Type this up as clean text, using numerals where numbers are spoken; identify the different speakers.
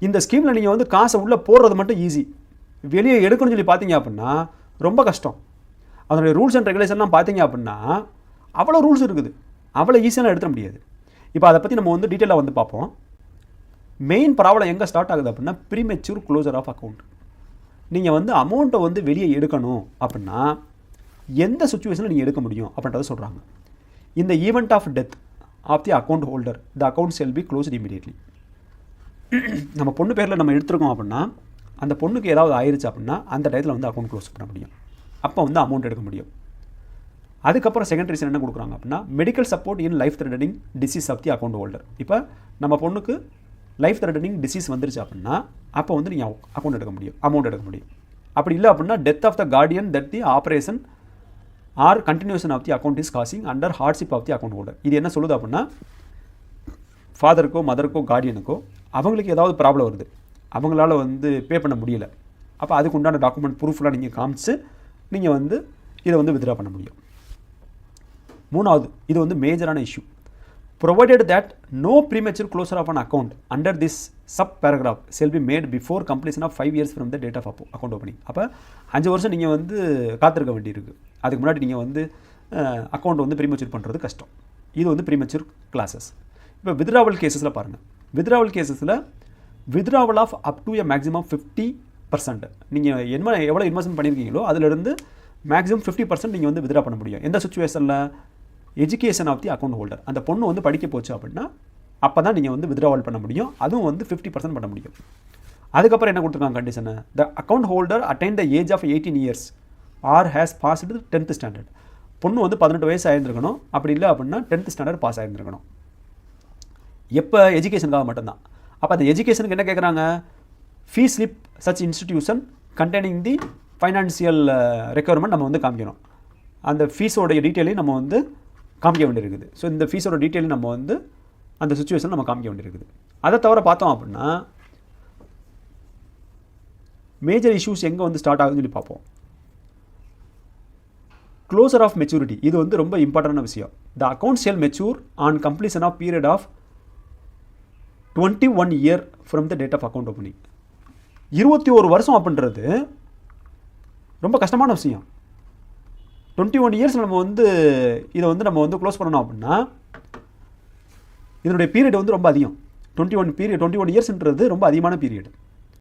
Speaker 1: இந்த ஸ்கீமில் நீங்கள் வந்து காசை உள்ளே போடுறது மட்டும் ஈஸி, வெளியே எடுக்கணும்னு சொல்லி பார்த்தீங்க அப்படின்னா ரொம்ப கஷ்டம். அதனுடைய ரூல்ஸ் அண்ட் ரெகுலேஷன்லாம் பார்த்தீங்க அப்படின்னா அவ்வளோ ரூல்ஸ் இருக்குது, அவ்வளோ ஈஸியாக எடுத்துட முடியாது. இப்போ அதை பற்றி நம்ம வந்து டீட்டெயிலாக வந்து பார்ப்போம். மெயின் ப்ராப்ளம் எங்கே ஸ்டார்ட் ஆகுது அப்படின்னா ப்ரீமெச்சூர் க்ளோசர் ஆஃப் அக்கௌண்ட். நீங்கள் வந்து அமௌண்ட்டை வந்து வெளியே எடுக்கணும் அப்படின்னா எந்த சுச்சுவேஷனில் நீங்கள் எடுக்க முடியும் அப்படின்றத சொல்கிறாங்க. இந்த event of death of the account holder the account shall be closed immediately. நம்ம பொண்ணு பேரில் நம்ம எடுத்துருக்கோம் அப்படின்னா அந்த பொண்ணுக்கு ஏதாவது ஆயிடுச்சு அப்படின்னா அந்த டயத்தில் வந்து அக்கௌண்ட் க்ளோஸ் பண்ண முடியும், அப்போ வந்து அமௌண்ட் எடுக்க முடியும். அதுக்கப்புறம் செகண்ட் ரீசன் என்ன கொடுக்குறாங்க அப்படின்னா medical support in life threatening disease of the account holder. இப்போ நம்ம பொண்ணுக்கு லைஃப் த்ரெட்டனிங் டிசீஸ் வந்துருச்சு அப்படின்னா அப்போ வந்து நீங்கள் அக்கௌண்ட் எடுக்க முடியும், அமௌண்ட் எடுக்க முடியும். அப்படி இல்லை அப்படின்னா death of the guardian that the operation or continuation of the account is causing under hardship of the account holder. இது என்ன சொல்லுது அப்படின்னா ஃபாதருக்கோ மதருக்கோ கார்டியனுக்கோ அவங்களுக்கு ஏதாவது ப்ராப்ளம் வருது, அவங்களால வந்து பே பண்ண முடியல, அப்போ அதுக்கு உண்டான டாக்குமெண்ட் ப்ரூஃப்லாம் நீங்கள் காமிச்சு நீங்கள் வந்து இதை வந்து வித்ட்ரா பண்ண முடியும். மூணாவது, இது வந்து மேஜரான issue. provided that no premature closure of an account under this sub paragraph shall be made before completion of 5 years from the date of account opening. அப்போ 5 வருஷம் நீங்கள் வந்து காத்திருக்க வேண்டியிருக்கு, அதுக்கு முன்னாடி நீங்கள் வந்து அக்கௌண்ட் வந்து ப்ரீமெச்சூர் பண்ணுறது கஷ்டம். இது வந்து ப்ரீமெச்சூர் கிளாஸஸ். இப்போ வித்ட்ராவல் கேஸஸில் பாருங்கள், வித்ட்ராவல் கேஸஸில் withdrawal of up to a maximum 50%. நீங்கள் எவ்வளோ இன்வெஸ்ட்மெண்ட் பண்ணியிருக்கீங்களோ அதிலிருந்து மேக்ஸிமம் 50% நீங்கள் வந்து வித்ட்ரா பண்ண முடியும். எந்த சுச்சுவேஷனில்? Education of the account holder. அந்த பொண்ணு வந்து படிக்க போச்சு அப்படின்னா அப்போ தான் நீங்கள் வந்து வித்ட்ராவல் பண்ண முடியும், அதுவும் வந்து 50% பண்ண முடியும். அதுக்கப்புறம் என்ன கொடுத்துருக்காங்க கண்டிஷனை? The account holder attain the age of 18 years or has passed 10th standard. பொண்ணு வந்து 18 வயசு ஆயிருந்திருக்கணும், அப்படி இல்லை அப்படின்னா 10th standard பாஸ் ஆயிருந்திருக்கணும். எப்போ? எஜுகேஷனுக்காக மட்டும்தான். அப்போ அந்த எஜுகேஷனுக்கு என்ன கேட்குறாங்க? Fee slip such institution containing the financial requirement நம்ம வந்து காமிக்கணும். அந்த ஃபீஸோடைய டீட்டெயிலையும் நம்ம வந்து காமிக்க வேண்டியிருக்குது. ஸோ இந்த ஃபீஸோட டீட்டெயிலும் நம்ம வந்து அந்த சுச்சுவேஷன் நம்ம காமிக்க வேண்டியிருக்குது. அதை தவிர பார்த்தோம் அப்படின்னா மேஜர் இஷ்யூஸ் எங்கே வந்து ஸ்டார்ட் ஆகுதுன்னு சொல்லி பார்ப்போம். க்ளோசர் ஆஃப் மெச்சூரிட்டி, இது வந்து ரொம்ப இம்பார்ட்டண்டான விஷயம். The account shall mature on completion of period of 21 years from the date of account opening. 21 வருஷம் அப்படின்றது ரொம்ப கஷ்டமான விஷயம். 21 years நம்ம வந்து இதை வந்து நம்ம வந்து க்ளோஸ் பண்ணணும் அப்படின்னா இதனுடைய பீரியட் வந்து ரொம்ப அதிகம். 21 yearsன்றது ரொம்ப அதிகமான பீரியட்.